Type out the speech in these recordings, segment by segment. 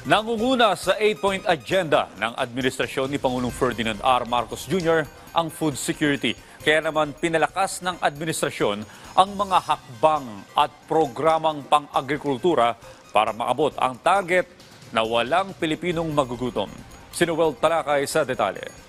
Nangunguna sa 8-point agenda ng administrasyon ni Pangulong Ferdinand R. Marcos Jr. ang food security. Kaya naman pinalakas ng administrasyon ang mga hakbang at programang pang-agrikultura para maabot ang target na walang Pilipinong magugutom. Si Noel Talakay sa detalye.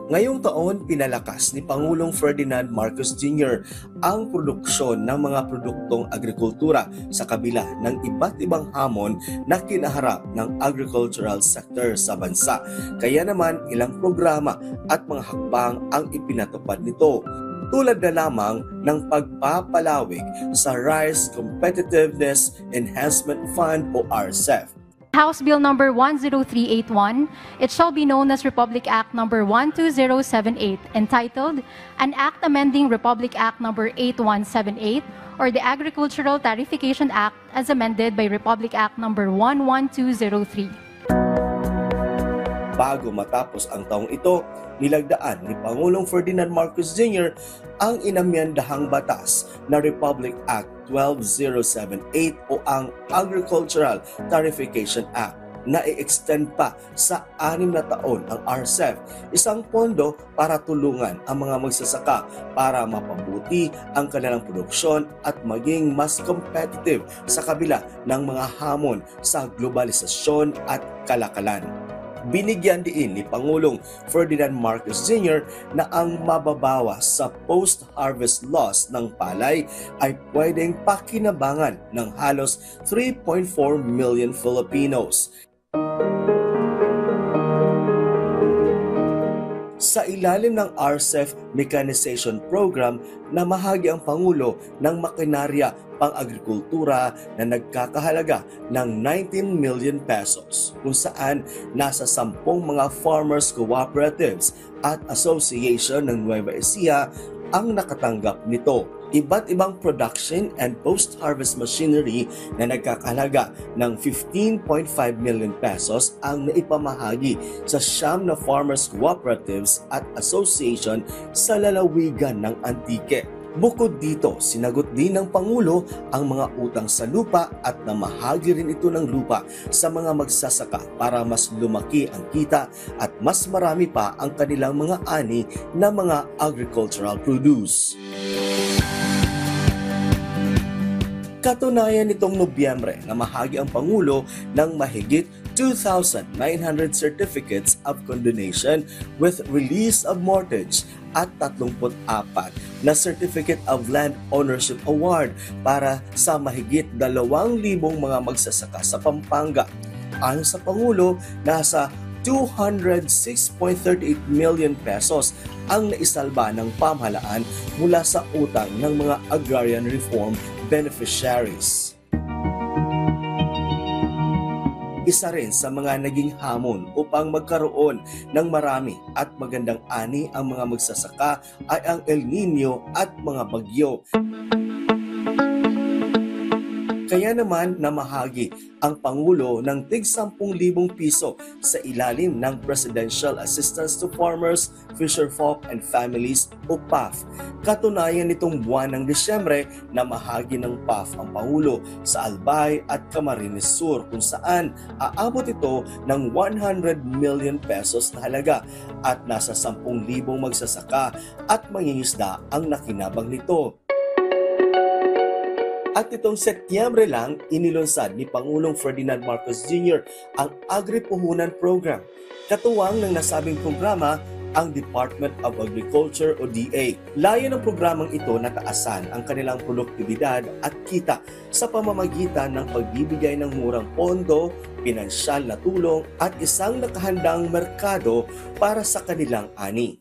Ngayong taon, pinalakas ni Pangulong Ferdinand Marcos Jr. ang produksyon ng mga produktong agrikultura sa kabila ng iba't ibang hamon na kinaharap ng agricultural sector sa bansa. Kaya naman ilang programa at mga hakbang ang ipinatupad nito. Tulad na lamang ng pagpapalawig sa Rice Competitiveness Enhancement Fund o RCEF. House Bill number 10381, it shall be known as Republic Act number 12078, entitled An Act Amending Republic Act number 8178, or the Agricultural Tariffication Act as amended by Republic Act number 11203. Bago matapos ang taong ito, nilagdaan ni Pangulong Ferdinand Marcos Jr. ang inamyendahang batas na Republic Act 12078 o ang Agricultural Tariffication Act na i-extend pa sa 6 na taon ang RCEF, isang pondo para tulungan ang mga magsasaka para mapabuti ang kanilang produksyon at maging mas competitive sa kabila ng mga hamon sa globalisasyon at kalakalan. Binigyan din ni Pangulong Ferdinand Marcos Jr. na ang mababawas sa post-harvest loss ng palay ay pwedeng pakinabangan ng halos 3.4 million Filipinos. Sa ilalim ng RCEF Mechanization Program, namahagi ang Pangulo ng makinarya pang-agrikultura na nagkakahalaga ng 19 million pesos, kung saan nasa 10 mga farmers cooperatives at association ng Nueva Ecija ang nakatanggap nito. Iba't ibang production and post-harvest machinery na nagkakahalaga ng 15.5 million pesos ang naipamahagi sa 9 na farmers cooperatives at association sa lalawigan ng Antique. Bukod dito, sinagot din ng Pangulo ang mga utang sa lupa at namahagi rin ito ng lupa sa mga magsasaka para mas lumaki ang kita at mas marami pa ang kanilang mga ani na mga agricultural produce. Katunayan nitong Nobyembre na mahagi ang Pangulo ng mahigit 2,900 certificates of condonation with release of mortgage at 34 na Certificate of Land Ownership Award para sa mahigit 2,000 mga magsasaka sa Pampanga. Ayon sa Pangulo, nasa 206.38 million pesos ang naisalba ng pamahalaan mula sa utang ng mga agrarian reform beneficiaries. Isa rin sa mga naging hamon upang magkaroon ng marami at magandang ani ang mga magsasaka ay ang El Nino at mga bagyo. Kaya naman namahagi ang Pangulo ng tig 10,000 piso sa ilalim ng Presidential Assistance to Farmers, Fisherfolk and Families o PAF. Katunayan nitong buwan ng Disyembre, namahagi ng PAF ang Pangulo sa Albay at Camarines Sur kung saan aabot ito ng 100 million pesos na halaga at nasa 10,000 magsasaka at mangingisda ang nakinabang nito. At itong Setyembre lang, inilunsad ni Pangulong Ferdinand Marcos Jr. ang Agri-Puhunan Program. Katuwang ng nasabing programa ang Department of Agriculture o DA. Layo ng programang ito na taasan ang kanilang produktibidad at kita sa pamamagitan ng pagbibigay ng murang pondo, pinansyal na tulong at isang nakahandang merkado para sa kanilang ani.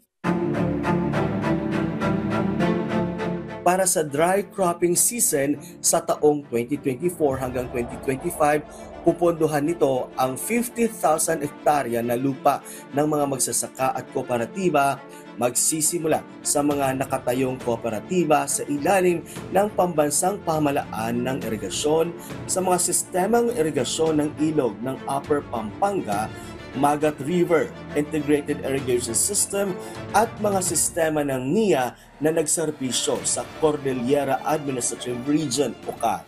Para sa dry cropping season sa taong 2024 hanggang 2025, pupondohan nito ang 50,000 hektarya na lupa ng mga magsasaka at kooperatiba, magsisimula sa mga nakatayong kooperatiba sa ilalim ng pambansang pamahalaan ng irigasyon, sa mga sistemang irigasyon ng ilog ng Upper Pampanga, Magat River, Integrated Irrigation System at mga sistema ng NIA na nagserbisyo sa Cordillera Administrative Region o CAR.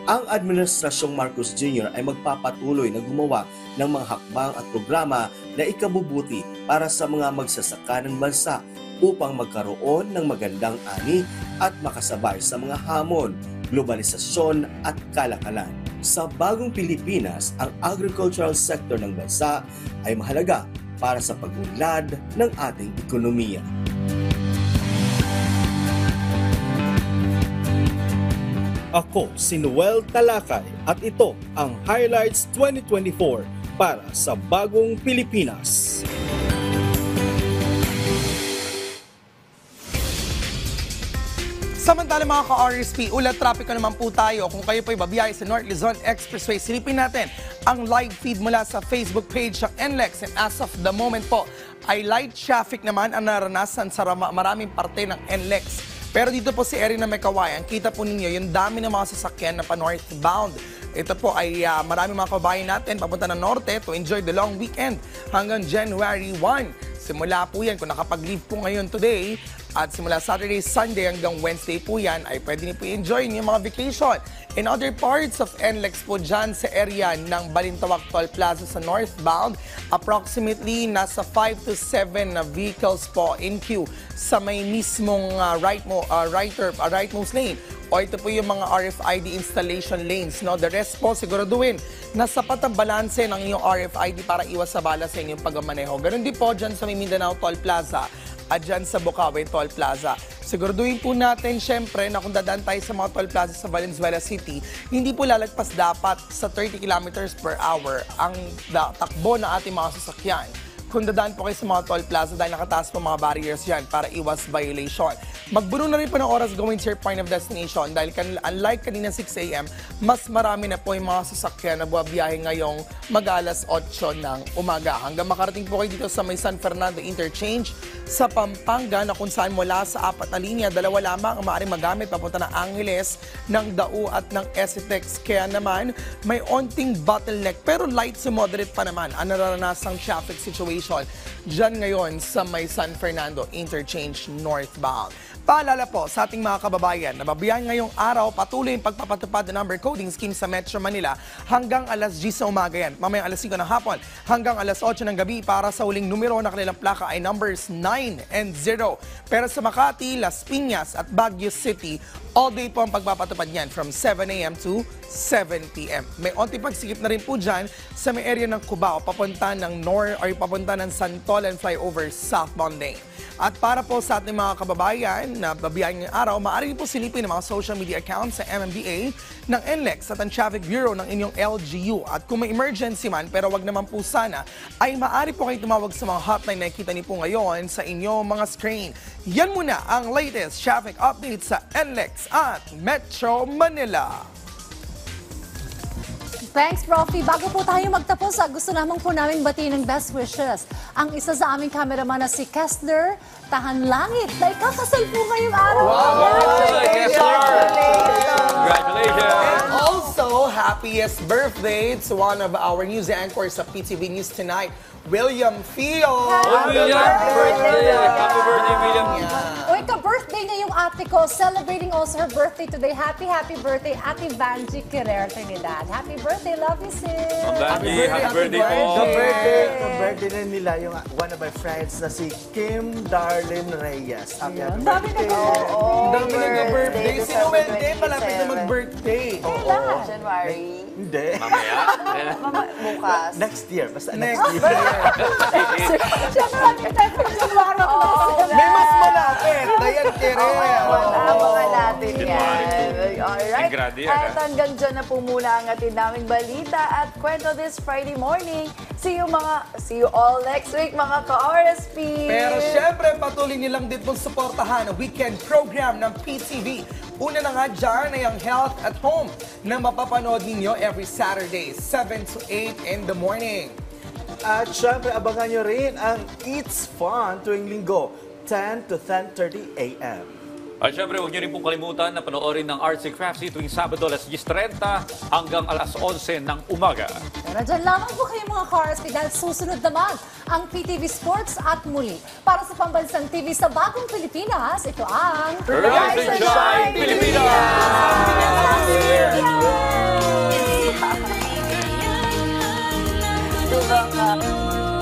Ang Administrasyong Marcos Jr. ay magpapatuloy na gumawa ng mga hakbang at programa na ikabubuti para sa mga magsasaka ng bansa upang magkaroon ng magandang ani at makasabay sa mga hamon, globalisasyon at kalakalan. Sa bagong Pilipinas, ang agricultural sector ng bansa ay mahalaga para sa pag-unlad ng ating ekonomiya. Ako si Noel Talakay at ito ang Highlights 2024 para sa Bagong Pilipinas. Samantala mga ka-RSP, ulat trapiko naman po tayo. Kung kayo po'y babiyahe sa North Luzon Expressway, silipin natin ang live feed mula sa Facebook page ng NLEX. And as of the moment po, ay light traffic naman ang naranasan sa maraming parte ng NLEX. Pero dito po si area na may kawayan, kita po ninyo yung dami ng mga sasakyan na pa-northbound. Ito po ay marami mga kabayan natin papunta ng norte to enjoy the long weekend hanggang January 1. Simula po yan, kung nakapag-leave po ngayon today, at simula Saturday, Sunday hanggang Wednesday po yan, ay pwede niyo po enjoy yung mga vacation. In other parts of NLEX po dyan sa area ng Balintawak Toll Plaza sa northbound, approximately nasa 5 to 7 vehicles po in queue sa may mismong rightmost lane. O ito po yung mga RFID installation lanes. No? The rest po, siguraduhin na sapat ang balanse ng iyong RFID para iwas sa bala sa inyong pagmamaneho. Ganun din po dyan sa may Mindanao Toll Plaza at dyan sa Bukawi Toll Plaza. Siguraduhin po natin, syempre, na kung dadaan tayo sa mga toll plaza sa Valenzuela City, hindi po lalagpas dapat sa 30 kilometers per hour ang takbo ng ating mga sasakyan. Kung dadaan po kayo sa mga toll plaza dahil nakataas po mga barriers yan para iwas violation. Magbuno na rin po ng oras going to your point of destination dahil unlike kanina 6 a.m., mas marami na po yung mga sasakyan na buwabiyahe ngayong mag-alas 8 ng umaga. Hanggang makarating po kayo dito sa may San Fernando Interchange sa Pampanga na kung saan mula sa 4 na linya, 2 lamang ang maaaring magamit papunta ng Angeles, ng Dao at ng Esitex. Kaya naman, may onting bottleneck pero light to moderate pa naman ang naranasang traffic situation dyan ngayon sa may San Fernando Interchange northbound. Paalala po sa ating mga kababayan na babiyahan ngayong araw patuloy ang pagpapatupad ng number coding scheme sa Metro Manila hanggang alas 10 sa umaga yan. Mamayang alas 5 ng hapon hanggang alas 8 ng gabi para sa huling numero na kanilang plaka ay numbers 9 and 0. Pero sa Makati, Las Piñas at Baguio City, all day po ang pagpapatupad niyan from 7 a.m. to 7 p.m. May onti pagsikip na rin po dyan sa may area ng Cubao, papunta ng papunta ng Santolan flyover southbound lane. At para po sa ating mga kababayan na babiyahin ngayong araw, maaari po silipin ang mga social media accounts sa MMDA ng NLEX at ang Traffic Bureau ng inyong LGU. At kung may emergency man, pero wag naman po sana, ay maaari po kayong tumawag sa mga hotline na nakikita niyo po ngayon sa inyong mga screen. Yan muna ang latest traffic update sa NLEX at Metro Manila. Thanks, Profi. Bago po tayo magtapos, gusto naman po namin batiin ng best wishes ang isa sa aming cameraman na si Kessler Tahan Langit na ikakasal po ngayong araw. Congratulations! And also, happiest birthday to one of our news anchors sa PTV News Tonight, William Fio. William, birthday! Happy birthday, William! Uy, ka-birthday niya yung ate ko. Celebrating also her birthday today. Happy birthday, Ate Vanji Querer Trinidad. Happy birthday, love you, sis. Happy birthday po! Ka-birthday na nila yung one of my friends na si Kim Darlene Reyes. Happy Ang dami birthday. Dami nag-birthday. Si Noel din, malapit na mag-birthday. January. Hindi. Bukas. Next year. Basta Next next year. Siyempre, natin tayo po yung January. May mas malapit. Dayan Querer. Abangan natin yan. Alright. Grady, At hanggang dyan na po muna ang atin naming balita at kwento this Friday morning. See you all next week, mga ka-RSP. Pero syempre, patuloy nilang din pong suportahan ang weekend program ng PTV. Una na nga dyan ay ang Health at Home na mapapanood ninyo every Saturday, 7 to 8 in the morning. At syempre, abangan nyo rin ang It's Fun tuwing linggo, 10 to 10:30 a.m. At syempre, huwag niyo rin pong kalimutan na panoorin ng Arts and Craftsy tuwing Sabado alas 10:30 hanggang alas 11 ng umaga. Pero dyan lamang po kayo mga ka-RSP dahil susunod naman ang PTV Sports at muli. Para sa Pambansang TV sa Bagong Pilipinas, ito ang Rise and Shine, Pilipinas! Diba nga?